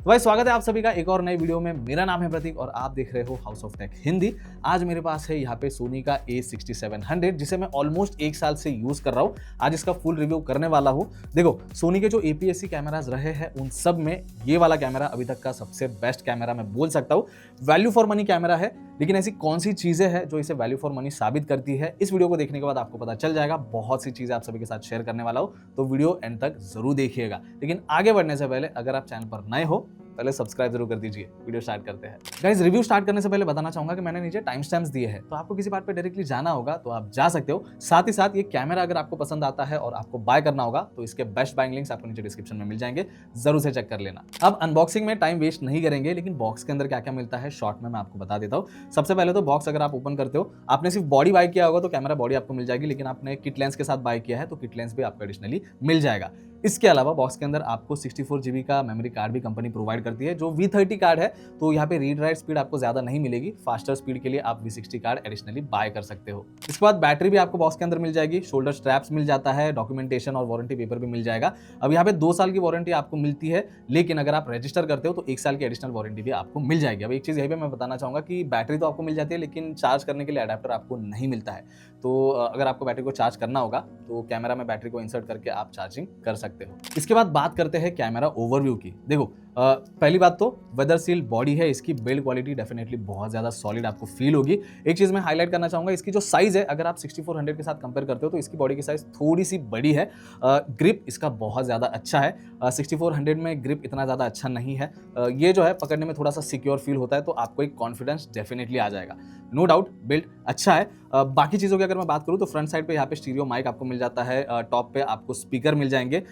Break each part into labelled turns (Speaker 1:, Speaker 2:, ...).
Speaker 1: तो भाई स्वागत है आप सभी का एक और नई वीडियो में। मेरा नाम है प्रतीक और आप देख रहे हो हाउस ऑफ टेक हिंदी। आज मेरे पास है यहाँ पे सोनी का A6700 जिसे मैं ऑलमोस्ट एक साल से यूज कर रहा हूँ। आज इसका फुल रिव्यू करने वाला हूँ। देखो, सोनी के जो APS-C कैमराज रहे हैं उन सब में ये वाला कैमरा अभी तक का सबसे बेस्ट कैमरा मैं बोल सकता हूँ। वैल्यू फॉर मनी कैमरा है, लेकिन ऐसी कौन सी चीजें हैं जो इसे वैल्यू फॉर मनी साबित करती है, इस वीडियो को देखने के बाद आपको पता चल जाएगा। बहुत सी चीजें आप सभी के साथ शेयर करने वाला हूँ, तो वीडियो एंड तक जरूर देखिएगा। लेकिन आगे बढ़ने से पहले अगर आप चैनल पर नए हो पहले सब्सक्राइब जरूर कर दीजिए। वीडियो स्टार्ट करते हैं। गाइस, रिव्यू स्टार्ट करने से पहले बताना चाहूंगा कि मैंने नीचे टाइम स्टैम्प्स दिए हैं, तो आपको किसी बात पे डायरेक्टली जाना होगा तो आप जा सकते हो। साथ ही साथ ये कैमरा अगर आपको पसंद आता है और आपको बाय करना होगा तो इसके बेस्ट बाइंग लिंक्स आपको नीचे डिस्क्रिप्शन में मिल जाएंगे, जरूर से चेक कर लेना। अब अनबॉक्सिंग में टाइम वेस्ट नहीं करेंगे, लेकिन बॉक्स के अंदर क्या क्या मिलता है शॉर्ट में मैं आपको बता देता हूँ। सबसे पहले तो बॉक्स अगर आप ओपन करते हो, आपने सिर्फ बॉडी बाय किया होगा तो कैमरा बॉडी आपको मिल जाएगी, लेकिन आपने किट लेंस के साथ बाय किया है तो किट लेंस भी आपको एडिशनली मिल जाएगा। इसके अलावा बॉक्स के अंदर आपको 64 GB का मेमोरी कार्ड भी कंपनी प्रोवाइड करती है, जो V30 कार्ड है, तो यहाँ पे रीड राइट स्पीड आपको ज्यादा नहीं मिलेगी। फास्टर स्पीड के लिए आप V60 कार्ड एडिशनली बाय कर सकते हो। इसके बाद बैटरी भी आपको बॉक्स के अंदर मिल जाएगी, शोल्डर स्ट्रैप्स मिल जाता है, डॉक्यूमेंटेशन और वारंटी पेपर भी मिल जाएगा। अब यहाँ पे 2 साल की वारंटी आपको मिलती है, लेकिन अगर आप रजिस्टर करते हो तो 1 साल की एडिशनल वारंटी भी आपको मिल जाएगी। अब एक चीज यही पे मैं बताना चाहूंगा कि बैटरी तो आपको मिल जाती है, लेकिन चार्ज करने के लिए अडेप्टर आपको नहीं मिलता है। तो अगर आपको बैटरी को चार्ज करना होगा तो कैमरा में बैटरी को इंसर्ट करके आप चार्जिंग कर सकते हो। इसके बाद बात करते हैं कैमरा ओवरव्यू की। देखो, पहली बात तो वेदर सील बॉडी है, इसकी बिल्ड क्वालिटी डेफिनेटली बहुत ज्यादा सॉलिड आपको फील होगी। एक चीज मैं हाईलाइट करना चाहूंगा, इसकी जो साइज है अगर आप 6400 के साथ कंपेयर करते हो तो इसकी बॉडी की साइज थोड़ी सी बड़ी है। ग्रिप इसका बहुत ज्यादा अच्छा है। 6400 में ग्रिप इतना ज्यादा अच्छा नहीं है। ये जो है पकड़ने में थोड़ा सा सिक्योर फील होता है, तो आपको एक कॉन्फिडेंस डेफिनेटली आ जाएगा। नो डाउट बिल्ड अच्छा है। बाकी चीज़ों की अगर मैं बात करूँ तो फ्रंट साइड पे यहाँ पे स्टीरियो माइक आपको मिल जाता है, टॉप पे आपको स्पीकर मिल जाएंगे।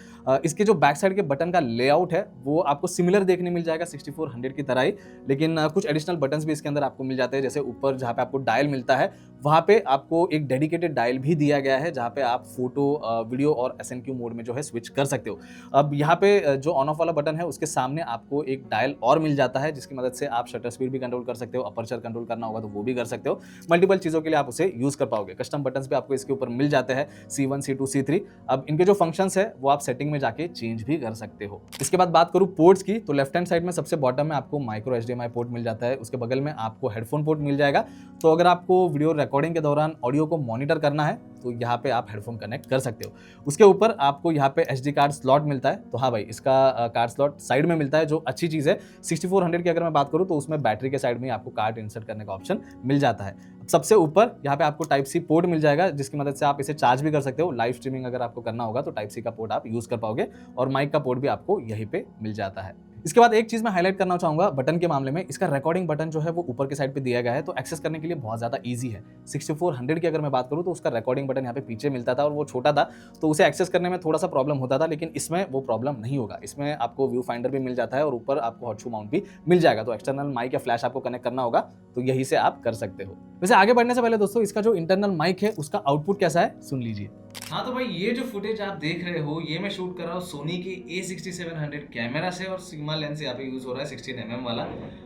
Speaker 1: इसके जो बैक साइड के बटन का लेआउट है वो आपको सिमिलर देखने मिल जाएगा 6400 की तरह ही, लेकिन कुछ एडिशनल बटन्स भी इसके अंदर आपको मिल जाते हैं। जैसे ऊपर जहाँ पे आपको डायल मिलता है वहाँ पे आपको एक डेडिकेटेड डायल भी दिया गया है, जहाँ पे आप फोटो, वीडियो और SNQ मोड में जो है स्विच कर सकते हो। अब यहाँ पे जो ऑन ऑफ वाला बटन है उसके सामने आपको एक डायल और मिल जाता है, जिसकी मदद से आप शटर स्पीड भी कंट्रोल कर सकते हो, अपर्चर कंट्रोल करना होगा तो वो भी कर सकते हो। मल्टीपल चीजों के लिए आप उसे यूज कर पाओगे। कस्टम बटन्स भी आपको इसके ऊपर मिल जाते हैं, C1, C2, C3। अब इनके जो फंक्शंस है वो आप सेटिंग में जाके चेंज भी कर सकते हो। इसके बाद बात करूं पोर्ट्स की, तो लेफ्ट हैंड साइड में सबसे बॉटम में आपको माइक्रो HDMI पोर्ट मिल जाता है, उसके बगल में आपको हेडफोन पोर्ट मिल जाएगा। तो अगर आपको वीडियो रिकॉर्डिंग के दौरान ऑडियो को मॉनिटर करना है तो यहाँ पे आप हेडफोन कनेक्ट कर सकते हो। उसके ऊपर आपको यहाँ पे SD कार्ड स्लॉट मिलता है, तो हाँ भाई, इसका कार्ड स्लॉट साइड में मिलता है, जो अच्छी चीज़ है। 6400 की अगर मैं बात करूँ तो उसमें बैटरी के साइड में आपको कार्ड इंसर्ट करने का ऑप्शन मिल जाता है। सबसे ऊपर यहाँ पे आपको Type-C पोर्ट मिल जाएगा, जिसकी मदद से आप इसे चार्ज भी कर सकते हो। लाइव स्ट्रीमिंग अगर आपको करना होगा तो Type-C का पोर्ट आप यूज कर पाओगे, और माइक का पोर्ट भी आपको यहीं पे मिल जाता है। इसके बाद एक चीज मैं हाईलाइट करना चाहूंगा बटन के मामले में, इसका रिकॉर्डिंग बटन जो है वो ऊपर के साइड पे दिया गया है, तो एक्सेस करने के लिए बहुत ज्यादा इजी है। 6400 की अगर मैं बात करूं तो उसका रिकॉर्डिंग बटन यहाँ पे पीछे मिलता था और वो छोटा था, तो उसे एक्सेस करने में थोड़ा सा प्रॉब्लम होता था, लेकिन इसमें वो प्रॉब्लम नहीं होगा। इसमें आपको व्यू फाइंडर भी मिल जाता है और ऊपर आपको हॉट शू माउंट भी मिल जाएगा। तो एक्सटर्नल माइक या फ्लैश आपको कनेक्ट करना होगा तो यही से आप कर सकते हो। वैसे आगे बढ़ने से पहले दोस्तों, इसका जो इंटरनल माइक है उसका आउटपुट कैसा है सुन लीजिए। हाँ तो भाई, ये जो फुटेज आप देख रहे हो ये मैं शूट कर रहा हूँ सोनी के A6700 कैमरा से, और सिग्मा लेंस यहाँ पे यूज हो रहा है 16mm वाला।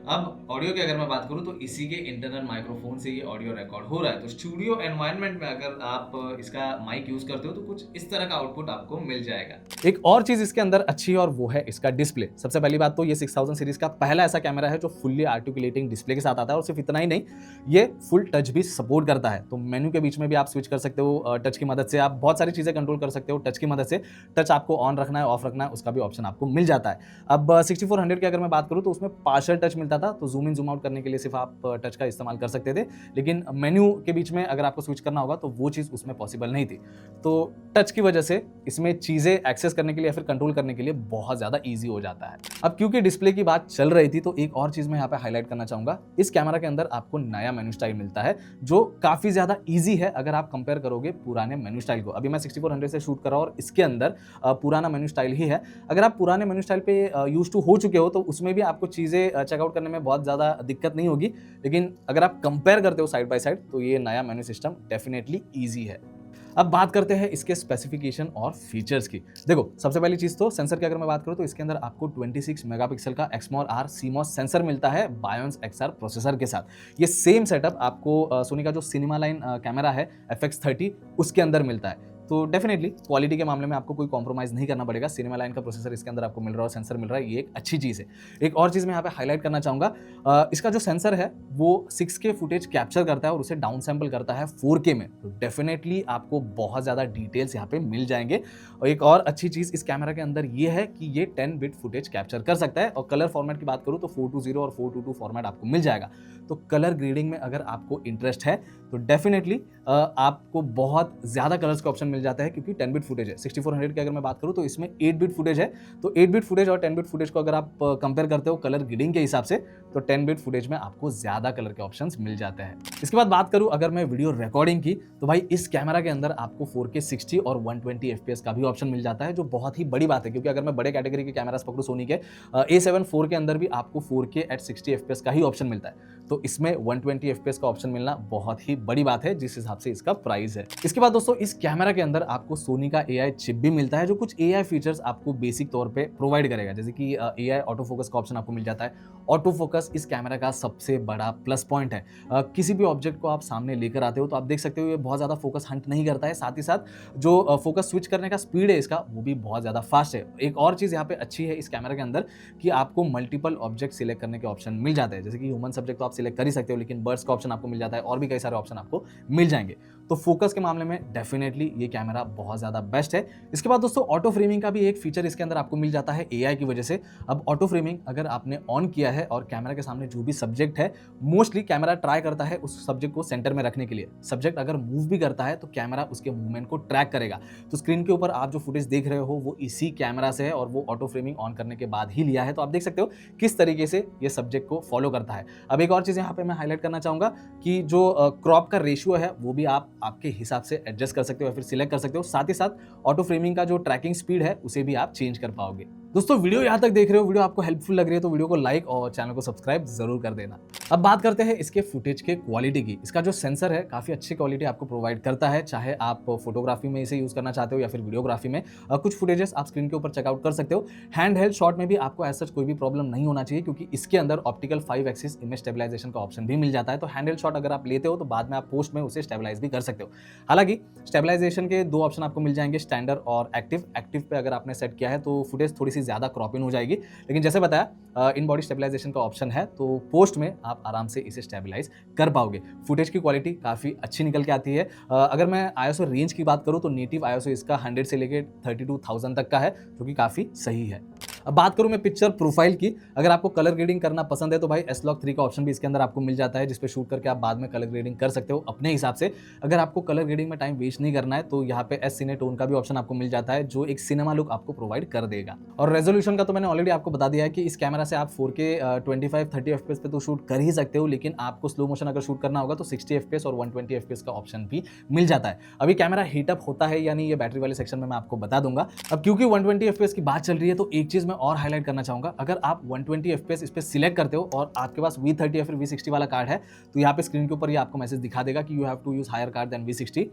Speaker 1: अब ऑडियो की अगर मैं बात करूँ तो इसी के इंटरनल माइक्रोफोन से ये ऑडियो रिकॉर्ड हो रहा है। तो स्टूडियो एनवायरनमेंट में अगर आप इसका माइक यूज करते हो तो कुछ इस तरह का आउटपुट आपको मिल जाएगा। एक और चीज इसके अंदर अच्छी है और वो है इसका डिस्प्ले। सबसे पहली बात तो ये 6000 सीरीज का पहला ऐसा कैमरा है जो फुल्ली आर्टिकुलेटिंग डिस्प्ले के साथ आता है, और सिर्फ इतना ही नहीं, ये फुल टच भी सपोर्ट करता है। तो मेन्यू के बीच में भी आप स्विच कर सकते हो, टच की मदद से आप बहुत सारी चीजें कंट्रोल कर सकते हो। टच की मदद से टच आपको ऑन रखना है, ऑफ रखना है, उसका भी ऑप्शन आपको मिल जाता है। अब 6400 की अगर मैं बात करूं तो उसमें पार्शियल टच मिलता था, तो जूम इन जूम आउट करने के लिए सिर्फ आप टच का इस्तेमाल कर सकते थे, लेकिन मेन्यू के बीच में अगर आपको स्विच करना होगा तो वो चीज उसमें पॉसिबल नहीं थी। तो टच की वजह से इसमें चीजें एक्सेस करने के लिए या फिर कंट्रोल करने के लिए बहुत ज्यादा ईजी हो जाता है। अब क्योंकि डिस्प्ले की बात चल रही थी तो एक और चीज मैं यहाँ पे हाईलाइट करना चाहूंगा। इस कैमरा के अंदर आपको नया मेन्यू स्टाइल मिलता है जो काफी ज्यादा ईजी है अगर आप कंपेयर करोगे पुराने मेन्यू स्टाइल को। अभी मैं 6400 से शूट कर रहा हूं और इसके अंदर पुराना मेन्यू स्टाइल ही है। अगर आप पुराने मेन्यू स्टाइल पे यूज टू हो चुके हो तो उसमें भी आपको चीजें चेकआउट करने में बहुत ज्यादा दिक्कत नहीं होगी, लेकिन अगर आप कंपेयर करते हो साइड बाय साइड तो ये नया मेन्यू सिस्टम डेफिनेटली ईजी है। अब बात करते हैं इसके स्पेसिफिकेशन और फीचर्स की। देखो, सबसे पहली चीज तो सेंसर की अगर मैं बात करूं तो इसके अंदर आपको 26 मेगापिक्सल का XMOR-R CMOS सेंसर मिलता है बायोन्स XR प्रोसेसर के साथ। ये सेम सेटअप आपको सोनी का जो सिनेमा लाइन कैमरा है FX30 उसके अंदर मिलता है। तो डेफिनेटली क्वालिटी के मामले में आपको कोई कॉम्प्रोमाइज़ नहीं करना पड़ेगा। सिनेमा लाइन का प्रोसेसर इसके अंदर आपको मिल रहा है और सेंसर मिल रहा है, ये एक अच्छी चीज़ है। एक और चीज़ मैं यहाँ पे हाईलाइट करना चाहूँगा, इसका जो सेंसर है वो 6K फुटेज कैप्चर करता है और उसे डाउन सैंपल करता है 4K में। तो डेफिनेटली आपको बहुत ज़्यादा डिटेल्स यहाँ पे मिल जाएंगे। और एक और अच्छी चीज़ इस कैमरा के अंदर ये है कि ये 10 बिट फुटेज कैप्चर कर सकता है। और कलर फॉर्मेट की बात करूँ तो 420 और 422 फॉर्मेट आपको मिल जाएगा। तो कलर ग्रेडिंग में अगर आपको इंटरेस्ट है तो डेफिनेटली आपको बहुत ज़्यादा कलर्स के ऑप्शन मिल जाता है, क्योंकि 10 बिट फुटेज है। 6400 की अगर मैं बात करूँ तो इसमें 8 बिट फुटेज है। तो 8 बिट फुटेज और 10 बिट फुटेज को अगर आप कंपेयर करते हो कलर ग्रेडिंग के हिसाब से, तो 10 बिट फुटेज में आपको ज़्यादा कलर के ऑप्शंस मिल जाते हैं। इसके बाद बात करूँ अगर मैं वीडियो रिकॉर्डिंग की, तो भाई इस कैमरा के अंदर आपको 4K 60 और 120 FPS का भी ऑप्शन मिल जाता है, जो बहुत ही बड़ी बात है। क्योंकि अगर मैं बड़े कैटेगरी के कैमरास पकड़ूँ सोनी के A7 IV के अंदर भी आपको 4K at 60 FPS का ही ऑप्शन मिलता है। तो इसमें 120 FPS का ऑप्शन मिलना बहुत ही बड़ी बात है, जिस हिसाब से इसका प्राइस है। इसके बाद दोस्तों इस कैमरा के अंदर आपको सोनी का AI चिप भी मिलता है, जो कुछ AI फीचर्स आपको बेसिक तौर पे प्रोवाइड करेगा। जैसे कि AI ऑटो फोकस का ऑप्शन आपको मिल जाता है। ऑटो फोकस इस कैमरा का सबसे बड़ा प्लस पॉइंट है। किसी भी ऑब्जेक्ट को आप सामने लेकर आते हो तो आप देख सकते हो ये बहुत ज़्यादा फोकस हंट नहीं करता है। साथ ही साथ जो फोकस स्विच करने का स्पीड है इसका, वो भी बहुत ज़्यादा फास्ट है। एक और चीज़ यहाँ पे अच्छी है इस कैमरा के अंदर कि आपको मल्टीपल ऑब्जेक्ट सिलेक्ट करने के ऑप्शन मिल जाते हैं। जैसे कि ह्यूमन सब्जेक्ट तो आप सिलेक्ट कर ही सकते हो, लेकिन बर्ड्स का ऑप्शन आपको मिल जाता है और भी कई सारे ऑप्शन आपको मिल जाएंगे। तो फोकस के मामले में डेफिनेटली ये कैमरा बहुत ज़्यादा बेस्ट है। इसके बाद दोस्तों ऑटो फ्रेमिंग का भी एक फीचर इसके अंदर आपको मिल जाता है AI की वजह से। अब ऑटो फ्रेमिंग अगर आपने ऑन किया है और कैमरा के सामने जो भी सब्जेक्ट है, मोस्टली कैमरा ट्राई करता है उस सब्जेक्ट को सेंटर में रखने के लिए। सब्जेक्ट अगर मूव भी करता है तो कैमरा उसके मूवमेंट को ट्रैक करेगा। तो स्क्रीन के ऊपर आप जो फुटेज देख रहे हो वो इसी कैमरा से है और वो ऑटो फ्रेमिंग ऑन करने के बाद ही लिया है। तो आप देख सकते हो किस तरीके से ये सब्जेक्ट को फॉलो करता है। अब एक और चीज़ यहाँ पे मैं हाईलाइट करना चाहूँगा कि जो क्रॉप का रेशियो है वो भी आप आपके हिसाब से एडजस्ट कर सकते हो या फिर सिलेक्ट कर सकते हो। साथ ही साथ ऑटो फ्रेमिंग का जो ट्रैकिंग स्पीड है उसे भी आप चेंज कर पाओगे। दोस्तों वीडियो यहाँ तक देख रहे हो, वीडियो आपको हेल्पफुल लग रही है तो वीडियो को लाइक और चैनल को सब्सक्राइब जरूर कर देना। अब बात करते हैं इसके फुटेज के क्वालिटी की। इसका जो सेंसर है काफ़ी अच्छी क्वालिटी आपको प्रोवाइड करता है, चाहे आप फोटोग्राफी में इसे यूज़ करना चाहते हो या फिर वीडियोग्राफी में। कुछ फुटेजेस आप स्क्रीन के ऊपर चेकआउट कर सकते हो। हैंड हेल्ड शॉट में भी आपको ऐसा कोई भी प्रॉब्लम नहीं होना चाहिए, क्योंकि इसके अंदर ऑप्टिकल 5 एक्सिस इमेज स्टेबलाइजेशन का ऑप्शन भी मिल जाता है। तो हैंड हेल्ड शॉट अगर आप लेते हो तो बाद में आप पोस्ट में उसे स्टेबलाइज भी कर सकते हो। हालांकि स्टेबलाइजेशन के 2 ऑप्शन आपको मिल जाएंगे, स्टैंडर्ड और एक्टिव। एक्टिव पे अगर आपने सेट किया है तो फुटेज थोड़ी सी ज़्यादा क्रॉप इन हो जाएगी, लेकिन जैसे बताया इन बॉडी स्टेबलाइजेशन का ऑप्शन है तो पोस्ट में आप आराम से इसे स्टेबलाइज कर पाओगे। फुटेज की क्वालिटी काफ़ी अच्छी निकल के आती है। अगर मैं ISO रेंज की बात करूँ तो नेटिव ISO इसका 100 से लेकर 32,000 तक का है, जो कि काफ़ी सही है। अब बात करूं मैं पिक्चर प्रोफाइल की, अगर आपको कलर ग्रेडिंग करना पसंद है तो भाई S-Log 3 का ऑप्शन भी इसके अंदर आपको मिल जाता है, जिस पे शूट करके आप बाद में कलर ग्रेडिंग कर सकते हो अपने हिसाब से। अगर आपको कलर ग्रेडिंग में टाइम वेस्ट नहीं करना है तो यहाँ पे S-CineTone का भी ऑप्शन आपको मिल जाता है, जो एक सिनेमा लुक आपको प्रोवाइड कर देगा। और रेजोल्यूशन का तो मैंने ऑलरेडी आपको बता दिया है कि इस कैमरा से आप 4K 25-30 FPS पे तो शूट कर ही सकते हो, लेकिन आपको स्लो मोशन अगर शूट करना होगा तो 60 FPS और 120 FPS का ऑप्शन भी मिल जाता है। अभी कैमरा हीटअप होता है या नहीं ये बैटरी वाले सेक्शन में मैं आपको बता दूंगा। अब क्योंकि 120 FPS की बात चल रही है तो एक चीज मैं और हाईलाइट करना चाहूंगा, अगर आप 120 FPS इस पे सिलेक्ट करते हो और आपके पास V30 या फिर V60 वाला कार्ड है तो यहाँ पे स्क्रीन के ऊपर ये आपको मैसेज दिखा देगा कि you have to use higher card than V60।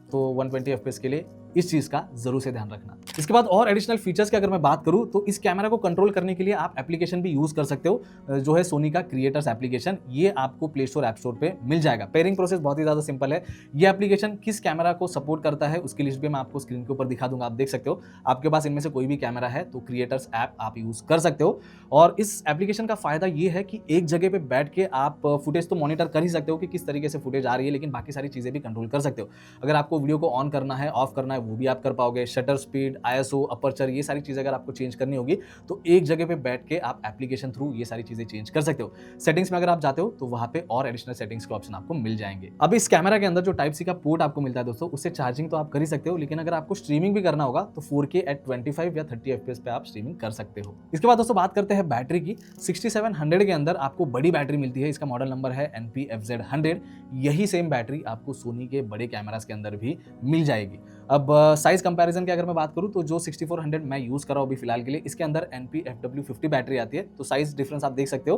Speaker 1: तो 120 FPS के लिए इस चीज़ का जरूर से ध्यान रखना। इसके बाद और एडिशनल फीचर्स की अगर मैं बात करूं तो इस कैमरा को कंट्रोल करने के लिए आप एप्लीकेशन भी यूज कर सकते हो, जो है सोनी का क्रिएटर्स एप्लीकेशन। ये आपको प्ले स्टोर ऐप स्टोर पे मिल जाएगा। पेयरिंग प्रोसेस बहुत ही ज़्यादा सिंपल है। ये एप्लीकेशन किस कैमरा को सपोर्ट करता है उसकी लिस्ट भी मैं आपको स्क्रीन के ऊपर दिखा दूंगा, आप देख सकते हो। आपके पास इनमें से कोई भी कैमरा है तो क्रिएटर्स ऐप आप यूज कर सकते हो। और इस एप्लीकेशन का फायदा ये है कि एक जगह पे बैठ के आप फुटेज तो मॉनिटर कर ही सकते हो कि किस तरीके से फुटेज आ रही है, लेकिन बाकी सारी चीज़ें भी कंट्रोल कर सकते हो। अगर आपको वीडियो को ऑन करना है, ऑफ करना है, वो भी आप कर पाओगे। शटर स्पीड, ISO, अपर्चर, ये सारी चीज़ें अगर आपको चेंज करनी होगी तो एक जगह पे बैठ के आप एप्लीकेशन थ्रू ये सारी चीज़ें चेंज कर सकते हो। सेटिंग्स में अगर आप जाते हो तो वहाँ पे और एडिशनल सेटिंग्स के ऑप्शन आपको मिल जाएंगे। अब इस कैमरा के अंदर जो टाइप सी का पोर्ट आपको मिलता है दोस्तों, उससे चार्जिंग तो आप कर ही सकते हो, लेकिन अगर आपको स्ट्रीमिंग भी करना होगा तो 4K at 25 या 30 FPS पे आप स्ट्रीमिंग कर सकते हो। इसके बाद दोस्तों बात करते हैं बैटरी की। 6700 के अंदर आपको बड़ी बैटरी मिलती है, इसका मॉडल नंबर है NP-FZ100। यही सेम बैटरी आपको सोनी के बड़े कैमरास के अंदर भी मिल जाएगी। अब साइज कंपैरिजन की अगर मैं बात करूं तो जो 6400 मैं यूज कर रहा हूं अभी फिलहाल के लिए, इसके अंदर NP-FW50 बैटरी आती है। तो साइज डिफरेंस आप देख सकते हो।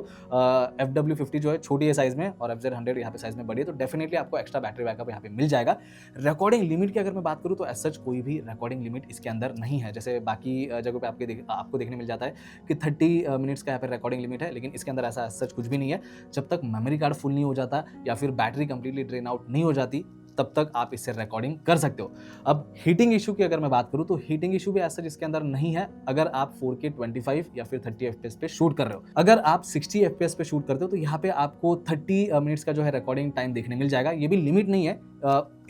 Speaker 1: FW50 जो है छोटी है साइज में और FZ100 यहाँ पे साइज में बड़ी है, तो डेफिनेटली आपको एक्स्ट्रा बैटरी बैकअप यहाँ पे मिल जाएगा। रिकॉर्डिंग लिमिट की अगर मैं बात करूँ तो एज सच कोई भी रिकॉर्डिंग लिमिट इसके अंदर नहीं है, जैसे बाकी जगहों पे आपको देखने मिल जाता है कि 30 मिनट्स का यहाँ पे रिकॉर्डिंग लिमिट है, लेकिन इसके अंदर ऐसा एज सच कुछ भी नहीं है। जब तक मेमोरी कार्ड फुल नहीं हो जाता या फिर बैटरी कंप्लीटली ड्रेन आउट नहीं हो जाती तब तक आप इससे रिकॉर्डिंग कर सकते हो। अब हीटिंग इशू की अगर मैं बात करूं तो हीटिंग इशू भी ऐसा जिसके अंदर नहीं है अगर आप 4K 25 या फिर 30 FPS पे शूट कर रहे हो। अगर आप 60 FPS पे शूट करते हो तो यहाँ पे आपको 30 मिनट्स का जो है रिकॉर्डिंग टाइम देखने मिल जाएगा। ये भी लिमिट नहीं है,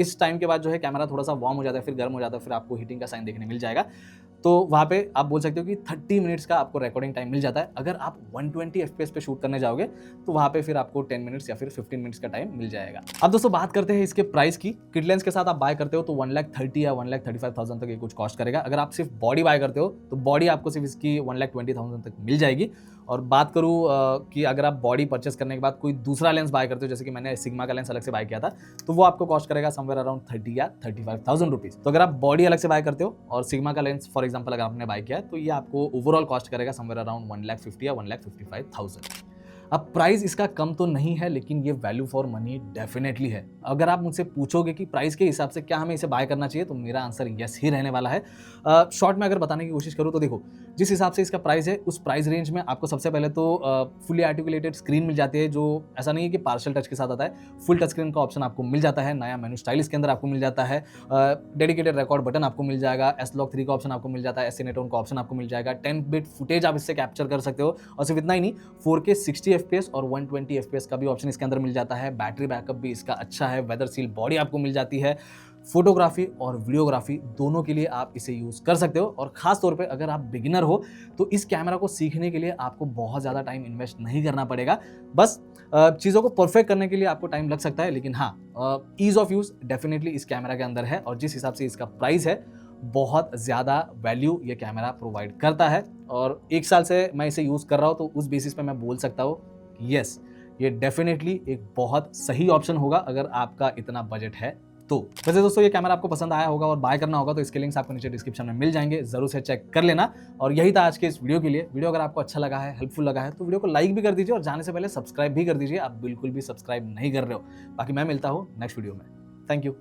Speaker 1: इस टाइम के बाद जो है कैमरा थोड़ा सा वार्म हो जाता है, फिर गर्म हो जाता है, फिर आपको हीटिंग का साइन देखने मिल जाएगा। तो वहाँ पे आप बोल सकते हो कि 30 मिनट्स का आपको रिकॉर्डिंग टाइम मिल जाता है। अगर आप 120 FPS पे शूट करने जाओगे तो वहाँ पे फिर आपको 10 मिनट्स या फिर 15 मिनट्स का टाइम मिल जाएगा। अब दोस्तों बात करते हैं इसके प्राइस की। किट लेंस के साथ आप बाय करते हो तो 1,30,000 या 1,35,000 तक ये कुछ कॉस्ट करेगा। अगर आप सिर्फ बॉडी बाय करते हो तो बॉडी आपको सिर्फ इसकी 1,20,000 तक मिल जाएगी। और बात करूँ कि अगर आप बॉडी परचेस करने के बाद कोई दूसरा लेंस बाय करते हो, जैसे कि मैंने सिग्मा का लेंस अलग से बाय किया था, तो वो आपको कॉस्ट करेगा समवेयर अराउंड 30 या 35,000 रुपीज। तो अगर आप बॉडी अलग से बाय करते हो और सिग्मा का लेंस फॉर एग्जांपल अगर आपने बाय किया है तो ये आपको ओवरऑल कॉस्ट करेगा समवेयर अराउंड 1,50,000 या 1,55,000। अब प्राइस इसका कम तो नहीं है, लेकिन ये वैल्यू फॉर मनी डेफिनेटली है। अगर आप मुझसे पूछोगे कि प्राइस के हिसाब से क्या हमें इसे बाय करना चाहिए, तो मेरा आंसर यस ही रहने वाला है। शॉर्ट में अगर बताने की कोशिश करूँ तो देखो, जिस हिसाब से इसका प्राइस है उस प्राइस रेंज में आपको सबसे पहले तो फुली आर्टिकुलेटेड स्क्रीन मिल जाती है, जो ऐसा नहीं है कि पार्शियल टच के साथ आता है। फुल टच स्क्रीन का ऑप्शन आपको मिल जाता है, नया मेनू स्टाइल इसके अंदर आपको मिल जाता है, डेडिकेटेड रिकॉर्ड बटन आपको मिल जाएगा, S-Log 3 का ऑप्शन आपको मिल जाता है, SCNA-Tone का ऑप्शन आपको मिल जाएगा, 10 बिट फुटेज आप इससे कैप्चर कर सकते हो। और सिर्फ इतना ही नहीं, 4K 60 FPS और 120 FPS का भी ऑप्शन इसके अंदर मिल जाता है। बैटरी बैकअप भी इसका अच्छा है, वेदर सील बॉडी आपको मिल जाती है। फोटोग्राफी और वीडियोग्राफी दोनों के लिए आप इसे यूज कर सकते हो। और खास तौर पे अगर आप बिगिनर हो तो इस कैमरा को सीखने के लिए आपको बहुत ज़्यादा टाइम इन्वेस्ट नहीं करना पड़ेगा। बस चीज़ों को परफेक्ट करने के लिए आपको टाइम लग सकता है, लेकिन हाँ, ईज ऑफ यूज डेफिनेटली इस कैमरा के अंदर है। और जिस हिसाब से इसका प्राइस है, बहुत ज़्यादा वैल्यू ये कैमरा प्रोवाइड करता है। और 1 साल से मैं इसे यूज़ कर रहा हूँ, तो उस बेसिस पे मैं बोल सकता हूँ यस, ये डेफिनेटली एक बहुत सही ऑप्शन होगा अगर आपका इतना बजट है तो। वैसे दोस्तों ये कैमरा आपको पसंद आया होगा और बाय करना होगा तो इसके लिंक्स आपको नीचे डिस्क्रिप्शन में मिल जाएंगे, जरूर से चेक कर लेना। और यही था आज के इस वीडियो के लिए। वीडियो अगर आपको अच्छा लगा है, हेल्पफुल लगा है, तो वीडियो को लाइक भी कर दीजिए और जाने से पहले सब्सक्राइब भी कर दीजिए। आप बिल्कुल भी सब्सक्राइब नहीं कर रहे हो। बाकी मैं मिलता हूँ नेक्स्ट वीडियो में। Thank you.